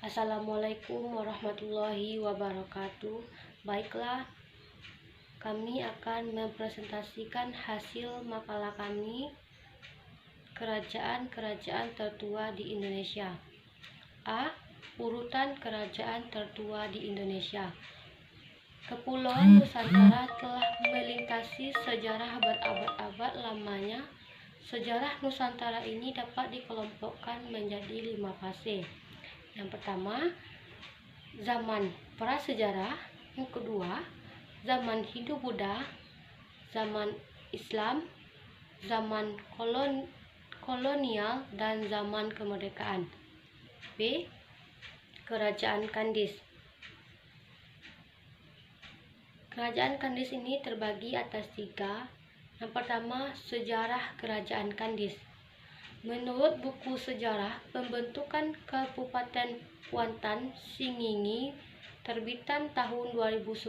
Assalamualaikum warahmatullahi wabarakatuh. Baiklah, kami akan mempresentasikan hasil makalah kami, kerajaan-kerajaan tertua di Indonesia. A. Urutan kerajaan tertua di Indonesia. Kepulauan Nusantara telah melintasi sejarah berabad-abad lamanya. Sejarah Nusantara ini dapat dikelompokkan menjadi 5 fase. Yang pertama, zaman prasejarah. Yang kedua, zaman Hindu-Buddha, zaman Islam, zaman kolonial, dan zaman kemerdekaan. B. Kerajaan Kandis. Kerajaan Kandis ini terbagi atas 3. Yang pertama, sejarah Kerajaan Kandis. Menurut buku sejarah pembentukan Kabupaten Kuantan Singingi terbitan tahun 2010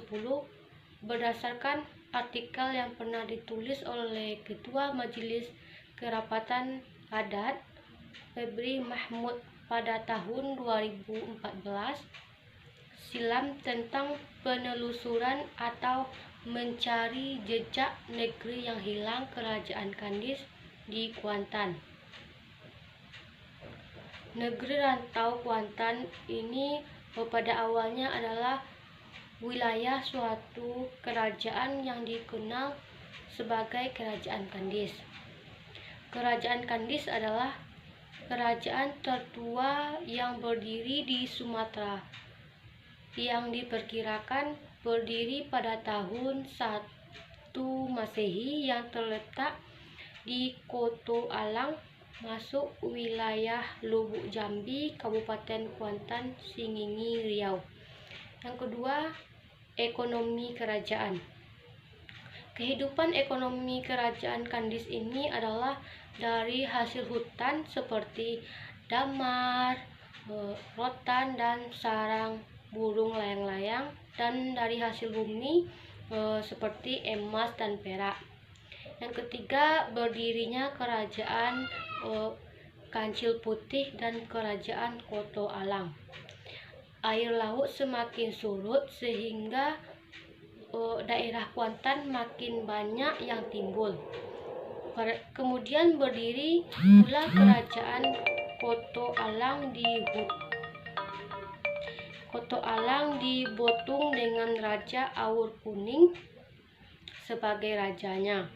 berdasarkan artikel yang pernah ditulis oleh Ketua Majelis Kerapatan Adat Febri Mahmud pada tahun 2014 silam tentang penelusuran atau mencari jejak negeri yang hilang Kerajaan Kandis di Kuantan. Negeri rantau Kuantan ini pada awalnya adalah wilayah suatu kerajaan yang dikenal sebagai Kerajaan Kandis. Kerajaan Kandis adalah kerajaan tertua yang berdiri di Sumatera, yang diperkirakan berdiri pada tahun 1 Masehi, yang terletak di Koto Alang, masuk wilayah Lubuk Jambi, Kabupaten Kuantan Singingi, Riau. Yang kedua, ekonomi kerajaan. Kehidupan ekonomi Kerajaan Kandis ini adalah dari hasil hutan seperti damar, rotan, dan sarang burung layang-layang, dan dari hasil bumi seperti emas dan perak. Yang ketiga, berdirinya Kerajaan Kancil Putih dan Kerajaan Koto Alang. Air laut semakin surut sehingga daerah Kuantan makin banyak yang timbul. Kemudian berdiri pula Kerajaan Koto Alang di Botung dengan Raja Awur Kuning sebagai rajanya.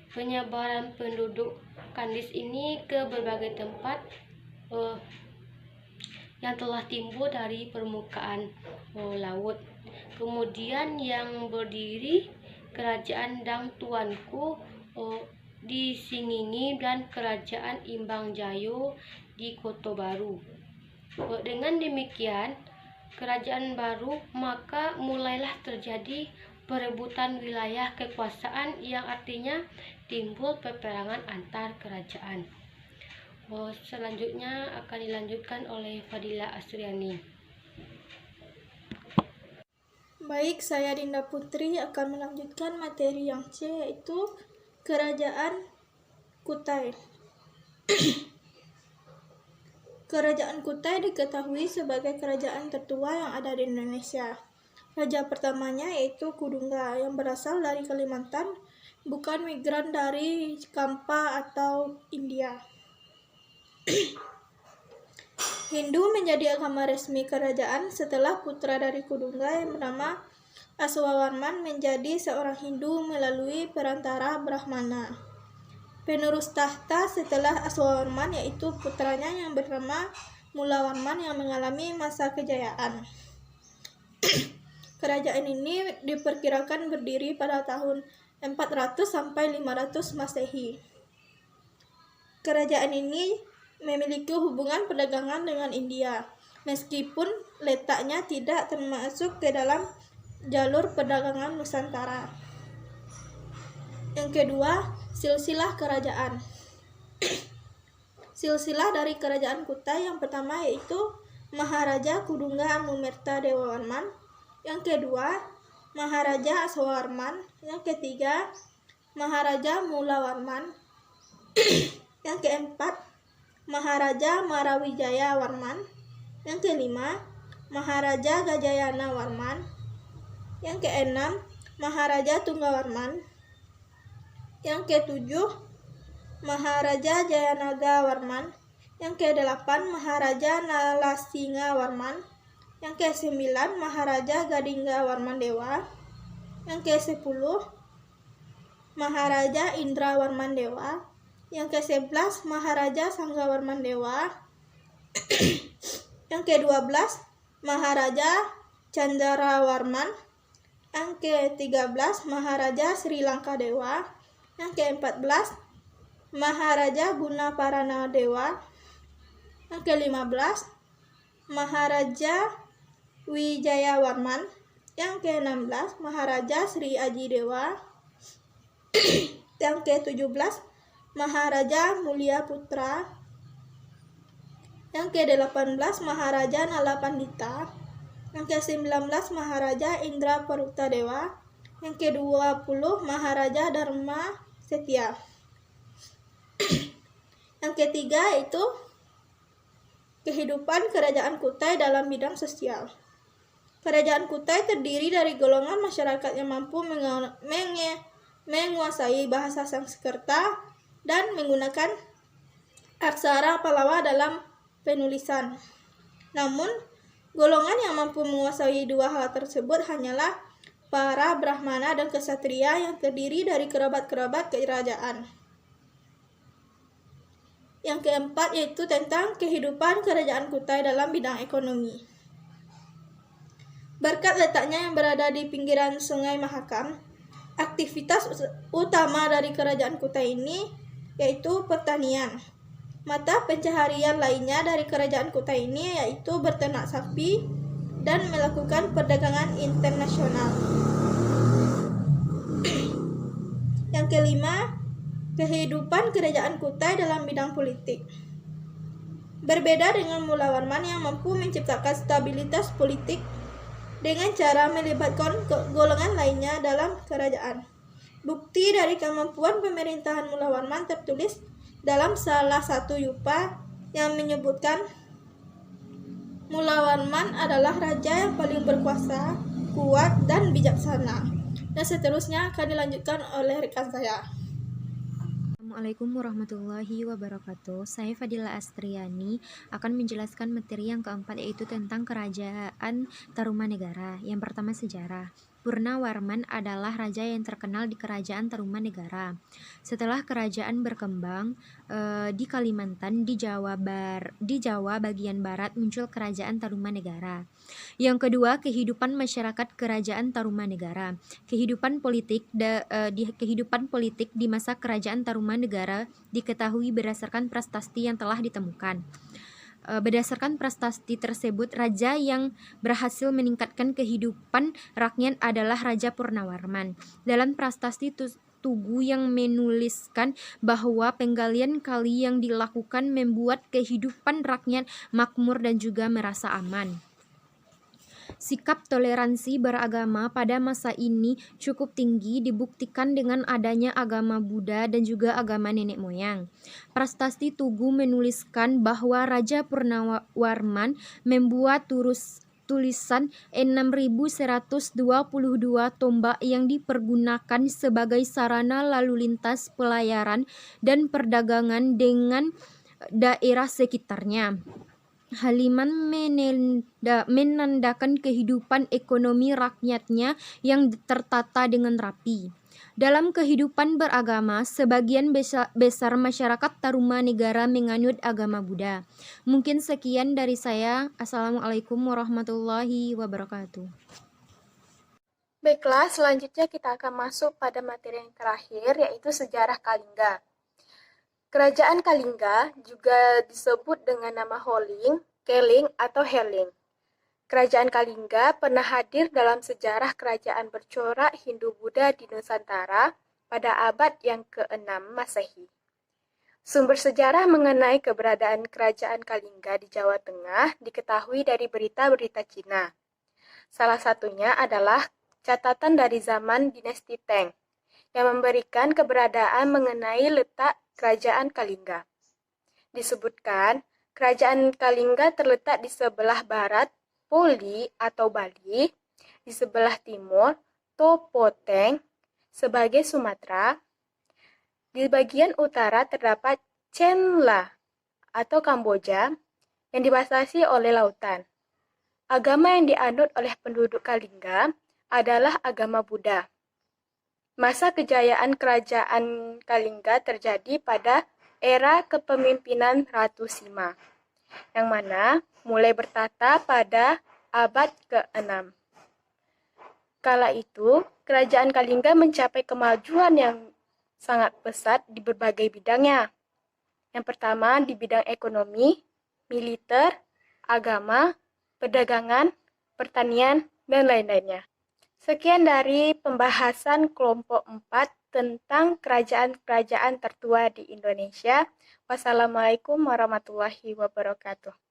Penyebaran penduduk Kandis ini ke berbagai tempat yang telah timbul dari permukaan laut. Kemudian yang berdiri Kerajaan Dang Tuanku di Singingi dan Kerajaan Imbang Jayo di Kota Baru. Dengan demikian, kerajaan baru, maka mulailah terjadi perebutan wilayah kekuasaan yang artinya timbul peperangan antar kerajaan. Selanjutnya akan dilanjutkan oleh Fadila Astriani. Baik, saya Dinda Putri akan melanjutkan materi yang C, yaitu Kerajaan Kutai. Kerajaan Kutai diketahui sebagai kerajaan tertua yang ada di Indonesia. Raja pertamanya yaitu Kudungga yang berasal dari Kalimantan, bukan migran dari Kampa atau India. Hindu menjadi agama resmi kerajaan setelah putra dari Kudungga yang bernama Aswawarman menjadi seorang Hindu melalui perantara Brahmana. Penerus tahta setelah Aswawarman yaitu putranya yang bernama Mulawarman yang mengalami masa kejayaan. Kerajaan ini diperkirakan berdiri pada tahun 400 sampai 500 Masehi. Kerajaan ini memiliki hubungan perdagangan dengan India, meskipun letaknya tidak termasuk ke dalam jalur perdagangan Nusantara. Yang kedua, silsilah kerajaan. Silsilah dari Kerajaan Kutai yang pertama yaitu Maharaja Kudungga Anumerta Dewawarman. Yang kedua, Maharaja Aswawarman. Yang ketiga, Maharaja Mulawarman. Yang keempat, Maharaja Marawijaya Warman. Yang kelima, Maharaja Gajayana Warman. Yang keenam, Maharaja Tunggawarman. Yang ketujuh, Maharaja Jayanaga Warman. Yang kedelapan, Maharaja Nalasinga Warman. Yang kesembilan, Maharaja Gadingga Warman Dewa. Yang kesepuluh, Maharaja Indra Warman Dewa. Yang ke-11, Maharaja Sangga Warman Dewa. Yang ke-12, Maharaja Chandra Warman. Yang ke-13, Maharaja Sri Lanka Dewa. Yang ke-14, Maharaja Guna Parana Dewa. Yang ke-15, Maharaja Wijaya Warman. Yang ke-16, Maharaja Sri Aji Dewa. Yang ke-17, Maharaja Mulia Putra. Yang ke-18, Maharaja Nala Pandita. Yang ke-19, Maharaja Indra Paruta Dewa. Yang ke-20, Maharaja Dharma Setia. Yang ketiga itu kehidupan Kerajaan Kutai dalam bidang sosial. Kerajaan Kutai terdiri dari golongan masyarakat yang mampu menguasai bahasa Sanskerta dan menggunakan aksara Pallawa dalam penulisan. Namun, golongan yang mampu menguasai dua hal tersebut hanyalah para Brahmana dan Ksatria yang terdiri dari kerabat-kerabat kerajaan. Yang keempat yaitu tentang kehidupan Kerajaan Kutai dalam bidang ekonomi. Berkat letaknya yang berada di pinggiran Sungai Mahakam, aktivitas utama dari Kerajaan Kutai ini yaitu pertanian. Mata pencaharian lainnya dari Kerajaan Kutai ini yaitu berternak sapi dan melakukan perdagangan internasional. Yang kelima, kehidupan Kerajaan Kutai dalam bidang politik. Berbeda dengan Mula Warman yang mampu menciptakan stabilitas politik dengan cara melibatkan golongan lainnya dalam kerajaan. Bukti dari kemampuan pemerintahan Mula Warman tertulis dalam salah satu yupa yang menyebutkan Mula Warman adalah raja yang paling berkuasa, kuat, dan bijaksana. Dan seterusnya akan dilanjutkan oleh rekan saya. Assalamualaikum warahmatullahi wabarakatuh. Saya Fadila Astriani akan menjelaskan materi yang keempat yaitu tentang Kerajaan Tarumanegara. Yang pertama sejarah. Purnawarman adalah raja yang terkenal di Kerajaan Tarumanegara. Setelah kerajaan berkembang di Kalimantan, di Jawa bagian barat muncul Kerajaan Tarumanegara. Yang kedua, kehidupan masyarakat Kerajaan Tarumanegara. Kehidupan politik di masa Kerajaan Tarumanegara diketahui berdasarkan prasasti yang telah ditemukan. Berdasarkan prasasti tersebut, raja yang berhasil meningkatkan kehidupan rakyat adalah Raja Purnawarman. Dalam prasasti Tugu yang menuliskan bahwa penggalian kali yang dilakukan membuat kehidupan rakyat makmur dan juga merasa aman. Sikap toleransi beragama pada masa ini cukup tinggi dibuktikan dengan adanya agama Buddha dan juga agama nenek moyang. Prasasti Tugu menuliskan bahwa Raja Purnawarman membuat tulisan 6.122 tombak yang dipergunakan sebagai sarana lalu lintas pelayaran dan perdagangan dengan daerah sekitarnya. Haliman menandakan kehidupan ekonomi rakyatnya yang tertata dengan rapi. Dalam kehidupan beragama, sebagian besar masyarakat Tarumanegara menganut agama Buddha. Mungkin sekian dari saya. Assalamualaikum warahmatullahi wabarakatuh. Baiklah, selanjutnya kita akan masuk pada materi yang terakhir yaitu sejarah Kalingga. Kerajaan Kalingga juga disebut dengan nama Holing, Keling, atau Heling. Kerajaan Kalingga pernah hadir dalam sejarah kerajaan bercorak Hindu-Buddha di Nusantara pada abad yang ke-6 Masehi. Sumber sejarah mengenai keberadaan kerajaan Kalingga di Jawa Tengah diketahui dari berita-berita Cina. Salah satunya adalah catatan dari zaman dinasti Tang yang memberikan keberadaan mengenai letak Kerajaan Kalingga. Disebutkan, Kerajaan Kalingga terletak di sebelah barat Poli atau Bali, di sebelah timur Topoteng sebagai Sumatera. Di bagian utara terdapat Chenla atau Kamboja yang dibatasi oleh lautan. Agama yang dianut oleh penduduk Kalingga adalah agama Buddha. Masa kejayaan kerajaan Kalingga terjadi pada era kepemimpinan Ratu Sima, yang mana mulai bertata pada abad ke-6. Kala itu, kerajaan Kalingga mencapai kemajuan yang sangat pesat di berbagai bidangnya. Yang pertama di bidang ekonomi, militer, agama, perdagangan, pertanian, dan lain-lainnya. Sekian dari pembahasan kelompok 4 tentang kerajaan-kerajaan tertua di Indonesia. Wassalamualaikum warahmatullahi wabarakatuh.